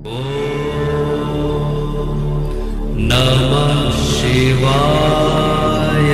नमः शिवाय।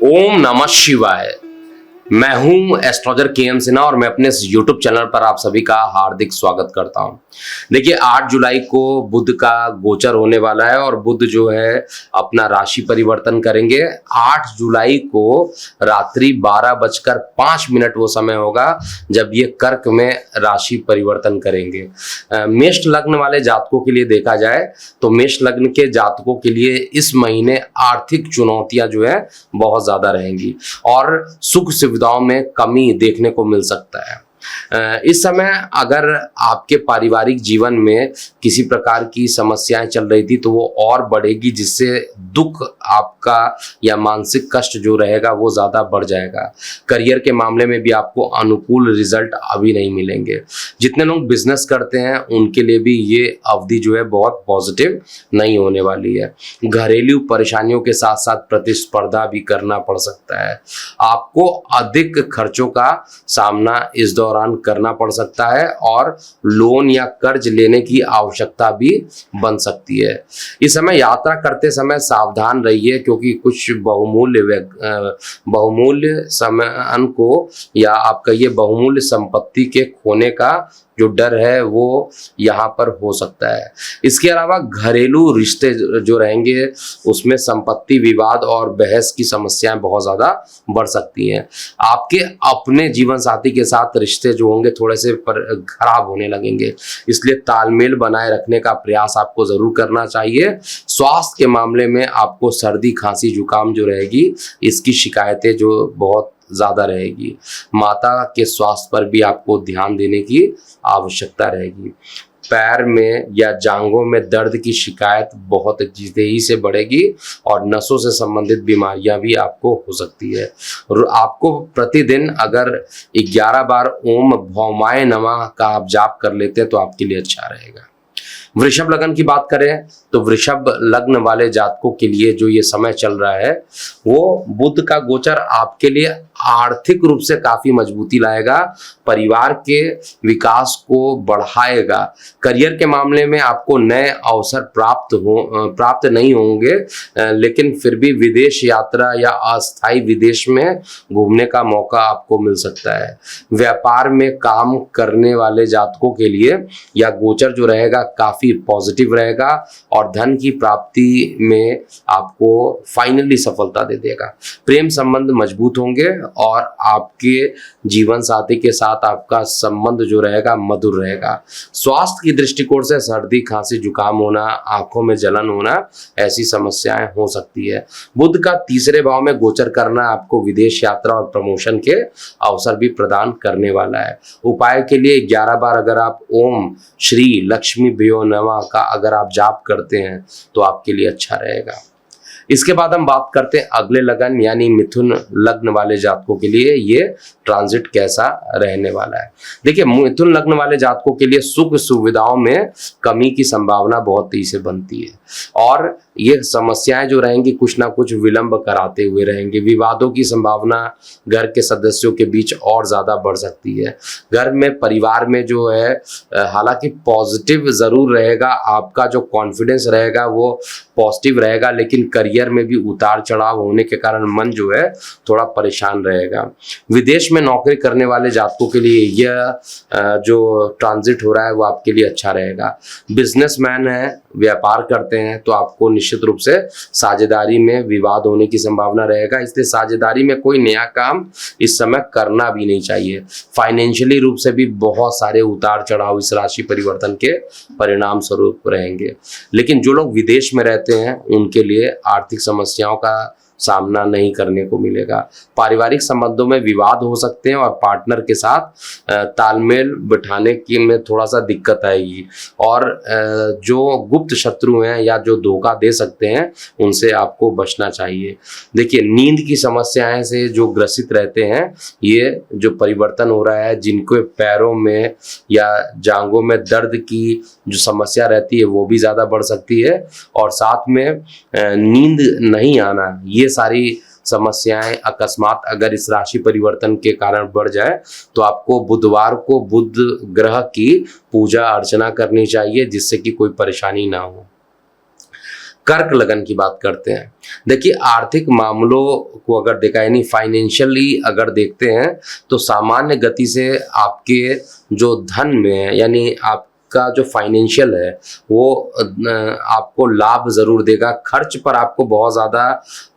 ओम नमः शिवाय। मैं हूं एस्ट्रोलॉजर के.एम. सिन्हा और मैं अपने इस YouTube चैनल पर आप सभी का हार्दिक स्वागत करता हूं। देखिए 8 जुलाई को बुध का गोचर होने वाला है और बुध जो है अपना राशि परिवर्तन करेंगे। 8 जुलाई को रात्रि 12:05 वो समय होगा जब ये कर्क में राशि परिवर्तन करेंगे। मेष लग्न वाले जातकों के लिए देखा जाए तो मेष लग्न के जातकों के लिए इस महीने आर्थिक चुनौतियां जो है बहुत ज्यादा रहेंगी और सुख सुविधाओं में कमी देखने को मिल सकता है। इस समय अगर आपके पारिवारिक जीवन में किसी प्रकार की समस्याएं चल रही थी तो वो और बढ़ेगी, जिससे दुख आपका या मानसिक कष्ट जो रहेगा वो ज़्यादा बढ़ जाएगा। करियर के मामले में भी आपको अनुकूल रिजल्ट अभी नहीं मिलेंगे। जितने लोग बिजनेस करते हैं उनके लिए भी ये अवधि जो है बहुत पॉजिटिव नहीं होने वाली है। घरेलू परेशानियों के साथ साथ प्रतिस्पर्धा भी करना पड़ सकता है। आपको अधिक खर्चों का सामना इस दौरान करना पड़ सकता है और लोन या कर्ज लेने की आवश्यकता भी बन सकती है। इस समय यात्रा करते समय सावधान रहिए, क्योंकि कुछ बहुमूल्य सामान को या आपका ये बहुमूल्य संपत्ति के खोने का जो डर है वो यहाँ पर हो सकता है। इसके अलावा घरेलू रिश्ते जो रहेंगे उसमें संपत्ति विवाद और बहस की समस्याएं बहुत ज़्यादा बढ़ सकती हैं। आपके अपने जीवन साथी के साथ रिश्ते जो होंगे थोड़े से खराब होने लगेंगे, इसलिए तालमेल बनाए रखने का प्रयास आपको ज़रूर करना चाहिए। स्वास्थ्य के मामले में आपको सर्दी खांसी जुकाम जो रहेगी इसकी शिकायतें जो बहुत ज़्यादा रहेगी। माता के स्वास्थ्य पर भी आपको ध्यान देने की आवश्यकता रहेगी। पैर में या जांघों में दर्द की शिकायत बहुत तेजी से बढ़ेगी और नसों से संबंधित बीमारियां भी आपको हो सकती है। और आपको प्रतिदिन अगर 11 बार ओम भौमाय नमः का आप जाप कर लेते हैं तो आपके लिए अच्छा रहेगा। वृषभ लग्न की बात करें तो वृषभ लग्न वाले जातकों के लिए जो ये समय चल रहा है वो बुध का गोचर आपके लिए आर्थिक रूप से काफी मजबूती लाएगा, परिवार के विकास को बढ़ाएगा। करियर के मामले में आपको नए अवसर प्राप्त नहीं होंगे, लेकिन फिर भी विदेश यात्रा या अस्थायी विदेश में घूमने का मौका आपको मिल सकता है। व्यापार में काम करने वाले जातकों के लिए यह गोचर जो रहेगा काफी पॉजिटिव रहेगा और धन की प्राप्ति में आपको फाइनली सफलता दे देगा। प्रेम संबंध मजबूत होंगे और आपके जीवन साथी के साथ आपका संबंध जो रहेगा मधुर रहेगा। स्वास्थ्य की दृष्टिकोण से सर्दी खांसी जुकाम होना, आंखों में जलन होना, ऐसी समस्याएं हो सकती है। बुध का तीसरे भाव में गोचर करना आपको विदेश यात्रा और प्रमोशन के अवसर भी प्रदान करने वाला है। उपाय के लिए 11 बार अगर आप ओम श्री लक्ष्मी भ्यो नमः का अगर आप जाप करते हैं तो आपके लिए अच्छा रहेगा। इसके बाद हम बात करते हैं अगले लगन यानी मिथुन लग्न वाले जातकों के लिए ये ट्रांजिट कैसा रहने वाला है। देखिए मिथुन लग्न वाले जातकों के लिए सुख सुविधाओं में कमी की संभावना बहुत तेजी से बनती है और ये समस्याएं जो रहेंगी कुछ ना कुछ विलंब कराते हुए रहेंगे। विवादों की संभावना घर के सदस्यों के बीच और ज्यादा बढ़ सकती है। घर में परिवार में जो है हालांकि पॉजिटिव जरूर रहेगा, आपका जो कॉन्फिडेंस रहेगा वो पॉजिटिव रहेगा, लेकिन करियर में भी उतार चढ़ाव होने के कारण मन जो है थोड़ा परेशान रहेगा। विदेश में नौकरी करने वाले जातकों के लिए यह जो ट्रांजिट हो रहा है वो आपके लिए अच्छा रहेगा। बिजनेसमैन है, व्यापार करते हैं तो आपको निश्चित रूप से साझेदारी में विवाद होने की संभावना रहेगा, इसलिए साझेदारी में कोई नया काम इस समय करना भी नहीं चाहिए। फाइनेंशियली रूप से भी बहुत सारे उतार चढ़ाव इस राशि परिवर्तन के परिणाम स्वरूप रहेंगे। लेकिन जो लोग विदेश में रहते हैं उनके लिए आर्थिक समस्याओं का सामना नहीं करने को मिलेगा। पारिवारिक संबंधों में विवाद हो सकते हैं और पार्टनर के साथ तालमेल बिठाने की में थोड़ा सा दिक्कत आएगी, और जो गुप्त शत्रु हैं या जो धोखा दे सकते हैं उनसे आपको बचना चाहिए। देखिए, नींद की समस्याएं से जो ग्रसित रहते हैं, ये जो परिवर्तन हो रहा है, जिनको पैरों में या जांघों में दर्द की जो समस्या रहती है वो भी ज़्यादा बढ़ सकती है, और साथ में नींद नहीं आना, ये सारी समस्याएं अकस्मात अगर इस राशि परिवर्तन के कारण बढ़ जाए तो आपको बुधवार को बुध ग्रह की पूजा अर्चना करनी चाहिए, जिससे कि कोई परेशानी ना हो। कर्क लगन की बात करते हैं। देखिए, आर्थिक मामलों को अगर देखा, यानी फाइनेंशियली अगर देखते हैं, तो सामान्य गति से आपके जो धन में है, यानी आपका जो फाइनेंशियल है वो आपको लाभ जरूर देगा। खर्च पर आपको बहुत ज़्यादा,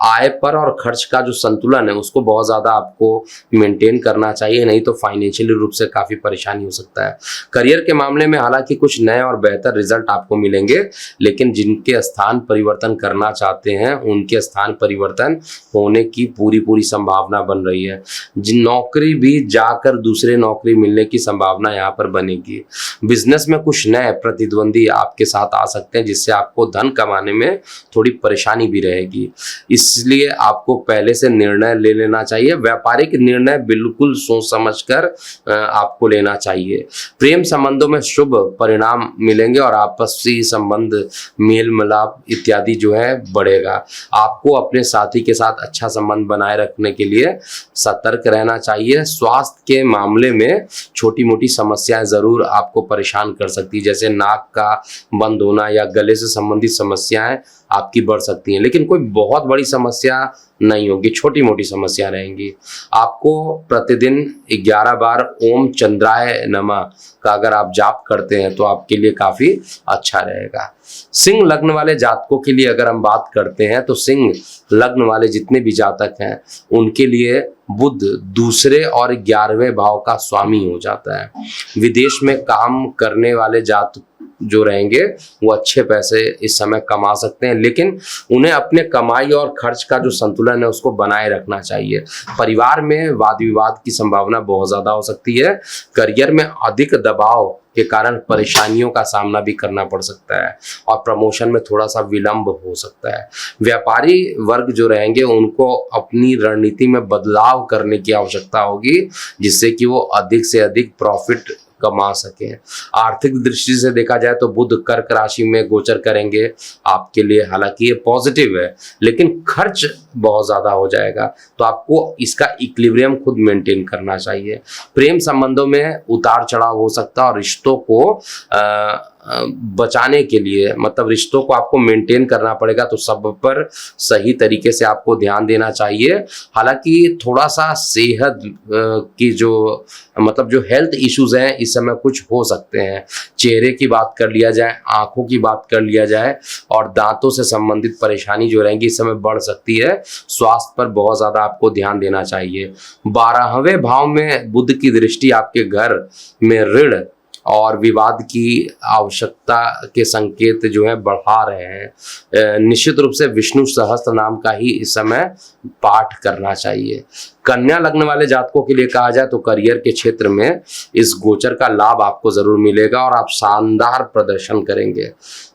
आय पर और खर्च का जो संतुलन है उसको बहुत ज़्यादा आपको मेंटेन करना चाहिए, नहीं तो फाइनेंशियली रूप से काफ़ी परेशानी हो सकता है। करियर के मामले में हालांकि कुछ नए और बेहतर रिजल्ट आपको मिलेंगे, लेकिन जिनके स्थान परिवर्तन करना चाहते हैं उनके स्थान परिवर्तन होने की पूरी संभावना बन रही है। जिन नौकरी भी जाकर दूसरे नौकरी मिलने की संभावना यहाँ पर बनेगी। बिजनेस में कुछ नए प्रतिद्वंदी आपके साथ आ सकते हैं, जिससे आपको धन कमाने में थोड़ी परेशानी भी रहेगी, इसलिए आपको पहले से निर्णय ले लेना चाहिए। व्यापारिक निर्णय बिल्कुल सोच समझकर आपको लेना चाहिए। प्रेम संबंधों में शुभ परिणाम मिलेंगे और आपसी संबंध, मेल मिलाप इत्यादि जो है बढ़ेगा। आपको अपने साथी के साथ अच्छा संबंध बनाए रखने के लिए सतर्क रहना चाहिए। स्वास्थ्य के मामले में छोटी मोटी समस्याएं जरूर आपको परेशान कर सकती है, जैसे नाक का बंद होना या गले से संबंधित समस्याएं आपकी बढ़ सकती हैं, लेकिन कोई बहुत बड़ी समस्या नहीं होगी, छोटी मोटी समस्या रहेंगी। आपको प्रतिदिन 11 बार ओम चंद्राय नमः का अगर आप जाप करते हैं तो आपके लिए काफी अच्छा रहेगा। सिंह लग्न वाले जातकों के लिए अगर हम बात करते हैं, तो सिंह लग्न वाले जितने भी जातक हैं उनके लिए बुध दूसरे और 11वें भाव का स्वामी हो जाता है। विदेश में काम करने वाले जातक जो रहेंगे वो अच्छे पैसे इस समय कमा सकते हैं, लेकिन उन्हें अपने कमाई और खर्च का जो संतुलन है उसको बनाए रखना चाहिए। परिवार में वाद विवाद की संभावना बहुत ज्यादा हो सकती है। करियर में अधिक दबाव के कारण परेशानियों का सामना भी करना पड़ सकता है और प्रमोशन में थोड़ा सा विलंब हो सकता है। व्यापारी वर्ग जो रहेंगे उनको अपनी रणनीति में बदलाव करने की आवश्यकता होगी, जिससे कि वो अधिक से अधिक प्रॉफिट कमा सके। आर्थिक दृष्टि से देखा जाए तो बुध कर्क राशि में गोचर करेंगे आपके लिए, हालांकि ये पॉजिटिव है, लेकिन खर्च बहुत ज्यादा हो जाएगा, तो आपको इसका इक्विलिब्रियम खुद मेंटेन करना चाहिए। प्रेम संबंधों में उतार चढ़ाव हो सकता है और रिश्तों को बचाने के लिए, मतलब रिश्तों को आपको मेंटेन करना पड़ेगा, तो सब पर सही तरीके से आपको ध्यान देना चाहिए। हालांकि थोड़ा सा सेहत की जो, मतलब जो हेल्थ इश्यूज हैं इस समय कुछ हो सकते हैं। चेहरे की बात कर लिया जाए, आंखों की बात कर लिया जाए, और दांतों से संबंधित परेशानी जो रहेंगी इस समय बढ़ सकती है। स्वास्थ्य पर बहुत ज्यादा आपको ध्यान देना चाहिए। 12वें भाव में बुध की दृष्टि आपके घर में ऋण और विवाद की आवश्यकता के संकेत जो है बढ़ा रहे हैं। निश्चित रूप से विष्णु सहस्त्र नाम का ही इस समय पाठ करना चाहिए। कन्या लग्न वाले जातकों के लिए कहा जाए तो करियर के क्षेत्र में इस गोचर का लाभ आपको जरूर मिलेगा और आप शानदार प्रदर्शन करेंगे।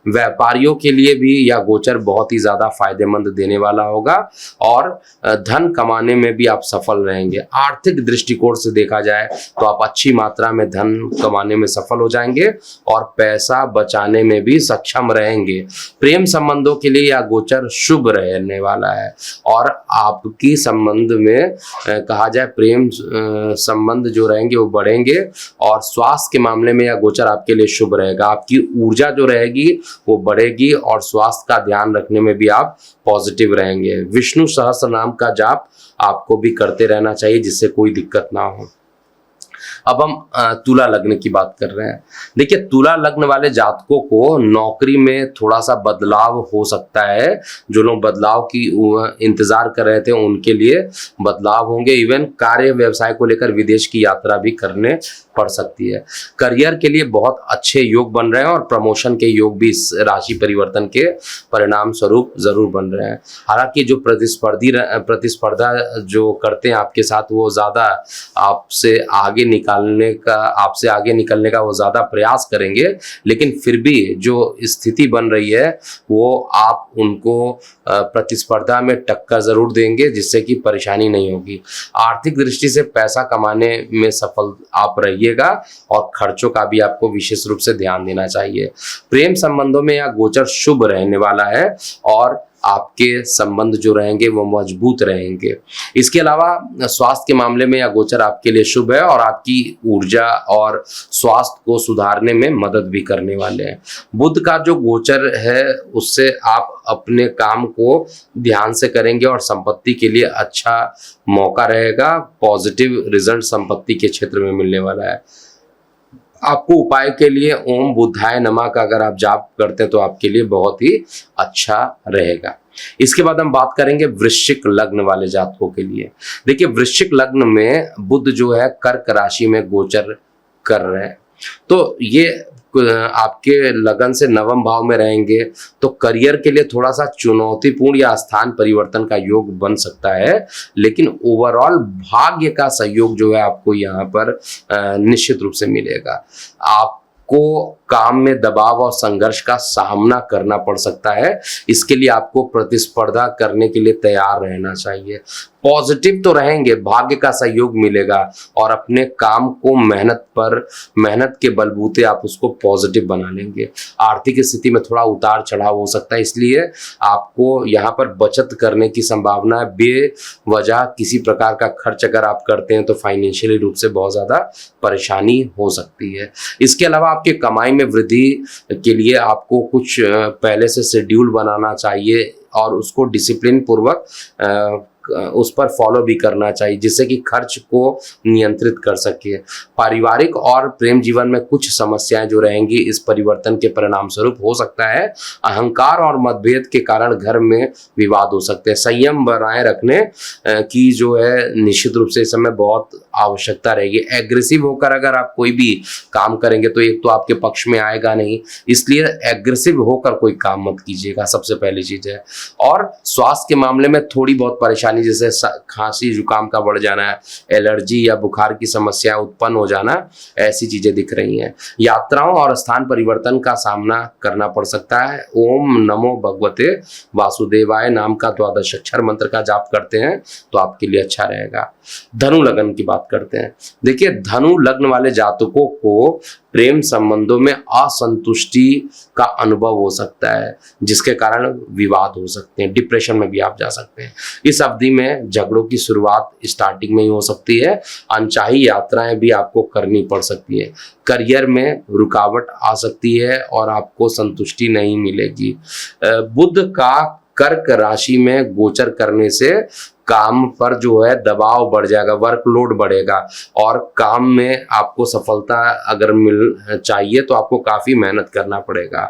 व्यापारियों के लिए भी यह गोचर बहुत ही ज्यादा फायदेमंद देने वाला होगा और धन कमाने में भी आप सफल रहेंगे। आर्थिक दृष्टिकोण से देखा जाए तो आप अच्छी मात्रा में धन कमाने में सफल हो जाएंगे और पैसा बचाने में भी सक्षम रहेंगे। प्रेम संबंधों के लिए यह गोचर शुभ रहने वाला है और आपकी संबंध में कहा जाए प्रेम संबंध जो रहेंगे वो बढ़ेंगे और स्वास्थ्य के मामले में यह गोचर आपके लिए शुभ रहेगा। आपकी ऊर्जा जो रहेगी वो बढ़ेगी और स्वास्थ्य का ध्यान रखने में भी आप पॉजिटिव रहेंगे। विष्णु सहस्त्र नाम का जाप आपको भी करते रहना चाहिए जिससे कोई दिक्कत ना हो। अब हम तुला लग्न की बात कर रहे हैं। देखिए, तुला लग्न वाले जातकों को नौकरी में थोड़ा सा बदलाव हो सकता है। जो लोग बदलाव की इंतजार कर रहे थे उनके लिए बदलाव होंगे। इवन कार्य व्यवसाय को लेकर विदेश की यात्रा भी करने पड़ सकती है। करियर के लिए बहुत अच्छे योग बन रहे हैं और प्रमोशन के योग भी इस राशि परिवर्तन के परिणाम स्वरूप जरूर बन रहे हैं। हालांकि जो प्रतिस्पर्धा जो करते हैं आपके साथ, वो ज्यादा आपसे आगे निकालने का वो ज्यादा प्रयास करेंगे, लेकिन फिर भी जो स्थिति बन रही है वो आप उनको प्रतिस्पर्धा में टक्कर जरूर देंगे, जिससे कि परेशानी नहीं होगी। आर्थिक दृष्टि से पैसा कमाने में सफल आप रहिएगा और खर्चों का भी आपको विशेष रूप से ध्यान देना चाहिए। प्रेम संबंधों में यह गोचर शुभ रहने वाला है और आपके संबंध जो रहेंगे वो मजबूत रहेंगे। इसके अलावा स्वास्थ्य के मामले में यह गोचर आपके लिए शुभ है और आपकी ऊर्जा और स्वास्थ्य को सुधारने में मदद भी करने वाले हैं। बुध का जो गोचर है उससे आप अपने काम को ध्यान से करेंगे और संपत्ति के लिए अच्छा मौका रहेगा। पॉजिटिव रिजल्ट संपत्ति के क्षेत्र में मिलने वाला है। आपको उपाय के लिए ओम बुद्धाय नमः का अगर आप जाप करते हैं तो आपके लिए बहुत ही अच्छा रहेगा। इसके बाद हम बात करेंगे वृश्चिक लग्न वाले जातकों के लिए। देखिए, वृश्चिक लग्न में बुध जो है कर्क राशि में गोचर कर रहे हैं, तो ये आपके लगन से नवम भाव में रहेंगे, तो करियर के लिए थोड़ा सा चुनौतीपूर्ण या स्थान परिवर्तन का योग बन सकता है, लेकिन ओवरऑल भाग्य का सहयोग जो है आपको यहाँ पर निश्चित रूप से मिलेगा। आपको काम में दबाव और संघर्ष का सामना करना पड़ सकता है, इसके लिए आपको प्रतिस्पर्धा करने के लिए तैयार रहना चाहिए। पॉजिटिव तो रहेंगे, भाग्य का सहयोग मिलेगा और अपने काम को मेहनत के बलबूते आप उसको पॉजिटिव बना लेंगे। आर्थिक स्थिति में थोड़ा उतार चढ़ाव हो सकता है, इसलिए आपको यहाँ पर बचत करने की संभावना है। बेवजह किसी प्रकार का खर्च अगर आप करते हैं तो फाइनेंशियली रूप से बहुत ज़्यादा परेशानी हो सकती है। इसके अलावा आपके कमाई में वृद्धि के लिए आपको कुछ पहले से शेड्यूल बनाना चाहिए और उसको डिसिप्लिन पूर्वक उस पर फॉलो भी करना चाहिए, जिससे कि खर्च को नियंत्रित कर सके। पारिवारिक और प्रेम जीवन में कुछ समस्याएं जो रहेंगी इस परिवर्तन के परिणाम स्वरूप हो सकता है। अहंकार और मतभेद के कारण घर में विवाद हो सकते हैं। संयम बनाए रखने की जो है निश्चित रूप से इस समय बहुत आवश्यकता रहेगी। एग्रेसिव होकर अगर आप कोई भी काम करेंगे तो एक तो आपके पक्ष में आएगा नहीं, इसलिए एग्रेसिव होकर कोई काम मत कीजिएगा, सबसे पहली चीज है। और स्वास्थ्य के मामले में थोड़ी बहुत परेशानी, जैसे खांसी जुकाम का बढ़ जाना, एलर्जी या बुखार की समस्या उत्पन्न हो जाना, ऐसी चीजें दिख रही हैं। यात्राओं और स्थान परिवर्तन का सामना करना पड़ सकता है। ओम नमो भगवते वासुदेवाय नाम का 12 अक्षर मंत्र का जाप करते हैं तो आपके लिए अच्छा रहेगा। धनु लग्न की बात करते हैं। देखिए, धनु लग्न वाले जातकों को प्रेम संबंधों में असंतुष्टि का अनुभव हो सकता है, जिसके कारण विवाद हो सकते हैं, डिप्रेशन में भी आप जा सकते हैं। इस अवधि में झगड़ों की शुरुआत स्टार्टिंग में ही हो सकती है। अनचाही यात्राएं भी आपको करनी पड़ सकती है। करियर में रुकावट आ सकती है और आपको संतुष्टि नहीं मिलेगी। बुध का कर्क राशि में गोचर करने से काम पर जो है दबाव बढ़ जाएगा, वर्कलोड बढ़ेगा और काम में आपको सफलता अगर मिल चाहिए तो आपको काफी मेहनत करना पड़ेगा।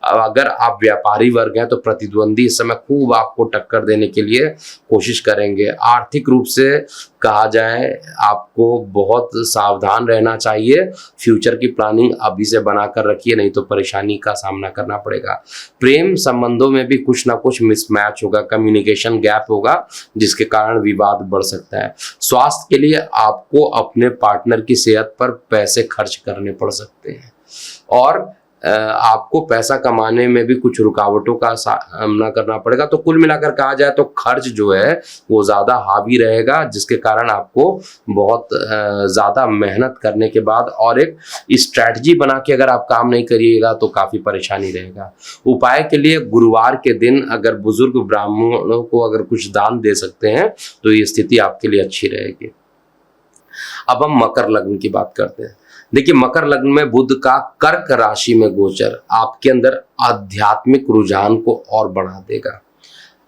अगर आप व्यापारी वर्ग हैं तो प्रतिद्वंदी इस समय खूब आपको टक्कर देने के लिए कोशिश करेंगे। आर्थिक रूप से कहा जाए आपको बहुत सावधान रहना चाहिए। फ्यूचर की प्लानिंग अभी से बनाकर रखिए, नहीं तो परेशानी का सामना करना पड़ेगा। प्रेम संबंधों में भी कुछ ना कुछ मिसमैच होगा, कम्युनिकेशन गैप होगा, जिसके कारण विवाद बढ़ सकता है। स्वास्थ्य के लिए आपको अपने पार्टनर की सेहत पर पैसे खर्च करने पड़ सकते हैं और आपको पैसा कमाने में भी कुछ रुकावटों का सामना करना पड़ेगा। तो कुल मिलाकर कहा जाए तो खर्च जो है वो ज़्यादा हावी रहेगा, जिसके कारण आपको बहुत ज़्यादा मेहनत करने के बाद और एक स्ट्रैटेजी बना के अगर आप काम नहीं करिएगा तो काफ़ी परेशानी रहेगा। उपाय के लिए गुरुवार के दिन अगर बुजुर्ग ब्राह्मणों को अगर कुछ दान दे सकते हैं तो ये स्थिति आपके लिए अच्छी रहेगी। अब हम मकर लग्न की बात करते हैं। देखिए, मकर लग्न में बुध का कर्क राशि में गोचर आपके अंदर आध्यात्मिक रुझान को और बढ़ा देगा।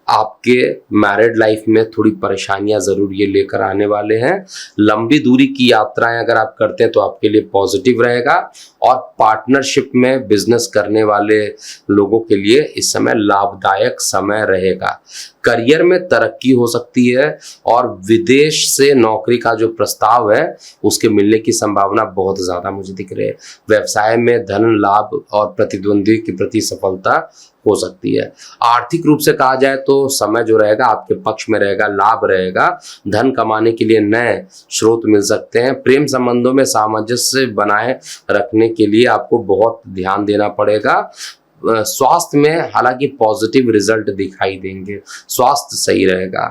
आपके मैरिड लाइफ में थोड़ी परेशानियां जरूर ये लेकर आने वाले हैं। लंबी दूरी की यात्राएं अगर आप करते हैं तो आपके लिए पॉजिटिव रहेगा, और पार्टनरशिप में बिजनेस करने वाले लोगों के लिए इस समय लाभदायक समय रहेगा। करियर में तरक्की हो सकती है, और विदेश से नौकरी का जो प्रस्ताव है उसके मिलने की संभावना बहुत ज्यादा मुझे दिख रही है। व्यवसाय में धन लाभ और प्रतिद्वंदी के प्रति सफलता हो सकती है। आर्थिक रूप से कहा जाए तो समय जो रहेगा आपके पक्ष में रहेगा, लाभ रहेगा, धन कमाने के लिए नए स्रोत मिल सकते हैं। प्रेम संबंधों में सामंजस्य बनाए रखने के लिए आपको बहुत ध्यान देना पड़ेगा। स्वास्थ्य में हालांकि पॉजिटिव रिजल्ट दिखाई देंगे, स्वास्थ्य सही रहेगा।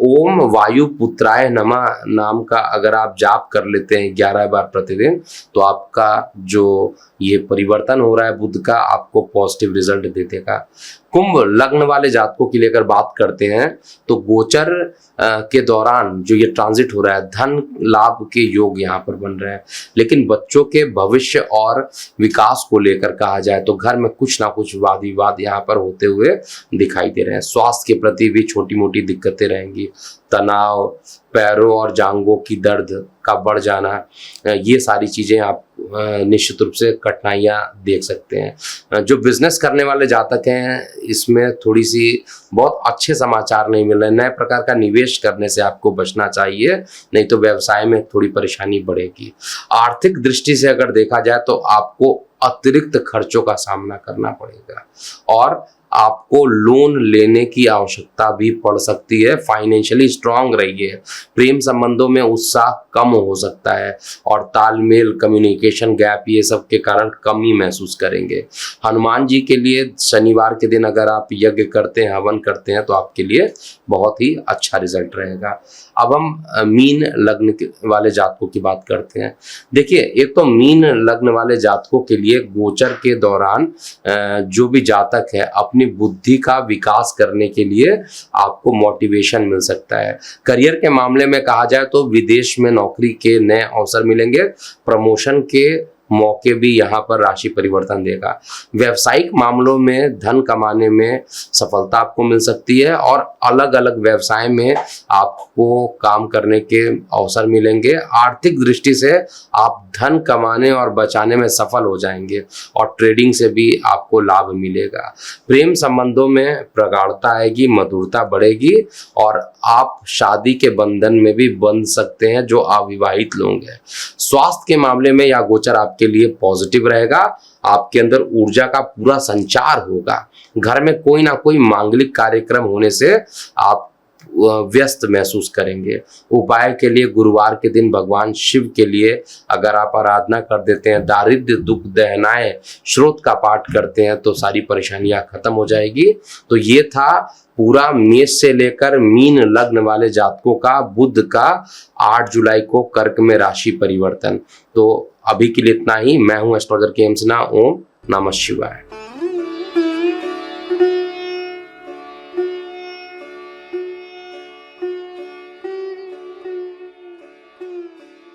ओम वायु पुत्राय नमः नाम का अगर आप जाप कर लेते हैं 11 बार प्रतिदिन, तो आपका जो ये परिवर्तन हो रहा है बुध का, आपको पॉजिटिव रिजल्ट दे देगा। कुंभ लग्न वाले जातकों की लेकर बात करते हैं तो गोचर के दौरान जो ये ट्रांजिट हो रहा है, धन लाभ के योग यहाँ पर बन रहे हैं, लेकिन बच्चों के भविष्य और विकास को लेकर कहा जाए तो घर में कुछ ना कुछ वाद विवाद यहाँ पर होते हुए दिखाई दे रहे हैं। स्वास्थ्य के प्रति भी छोटी मोटी दिक्कतें रहेंगी, तनाव, पैरों और जांघों की दर्द का बढ़ जाना, ये सारी चीजें आप निश्चित रूप से कठिनाइयां देख सकते हैं। जो बिजनेस करने वाले जातक हैं इसमें थोड़ी सी बहुत अच्छे समाचार नहीं मिल रहे। नए प्रकार का निवेश करने से आपको बचना चाहिए, नहीं तो व्यवसाय में थोड़ी परेशानी बढ़ेगी। आर्थिक दृष्टि से अगर देखा जाए तो आपको अतिरिक्त खर्चों का सामना करना पड़ेगा, और आपको लोन लेने की आवश्यकता भी पड़ सकती है। फाइनेंशियली स्ट्रांग रहिए। प्रेम संबंधों में उत्साह कम हो सकता है, और तालमेल, कम्युनिकेशन गैप, ये सब के कारण कमी महसूस करेंगे। हनुमान जी के लिए शनिवार के दिन अगर आप यज्ञ करते हैं, हवन करते हैं, तो आपके लिए बहुत ही अच्छा रिजल्ट रहेगा। अब हम मीन लग्न वाले जातकों की बात करते हैं। देखिए, एक तो मीन लग्न वाले जातकों के लिए गोचर के दौरान जो भी जातक है अपनी बुद्धि का विकास करने के लिए आपको मोटिवेशन मिल सकता है। करियर के मामले में कहा जाए तो विदेश में नौकरी के नए अवसर मिलेंगे, प्रमोशन के मौके भी यहाँ पर राशि परिवर्तन देगा। व्यावसायिक मामलों में धन कमाने में सफलता आपको मिल सकती है, और अलग अलग व्यवसाय में आपको काम करने के अवसर मिलेंगे। आर्थिक दृष्टि से आप धन कमाने और बचाने में सफल हो जाएंगे, और ट्रेडिंग से भी आपको लाभ मिलेगा। प्रेम संबंधों में प्रगाढ़ता आएगी, मधुरता बढ़ेगी, और आप शादी के बंधन में भी बंध सकते हैं जो अविवाहित लोग हैं। स्वास्थ्य के मामले में या गोचर आपके लिए पॉजिटिव रहेगा। आपके अंदर ऊर्जा का पूरा संचार होगा। घर में कोई ना कोई मांगलिक कार्यक्रम होने से आप व्यस्त महसूस करेंगे। उपाय के लिए गुरुवार के दिन भगवान शिव के लिए अगर आप आराधना कर देते हैं, दारिद्र्य दुख दहनाए स्रोत का पाठ करते हैं, तो सारी परेशानियां खत्म हो जाएगी। तो ये था पूरा मेष से लेकर मीन लग्न वाले जातकों का बुध का 8 जुलाई को कर्क में राशि परिवर्तन। तो अभी के लिए इतना ही। मैं हूं एस्ट्रोलॉजर के एम सिन्हा। ओम नमः शिवाय।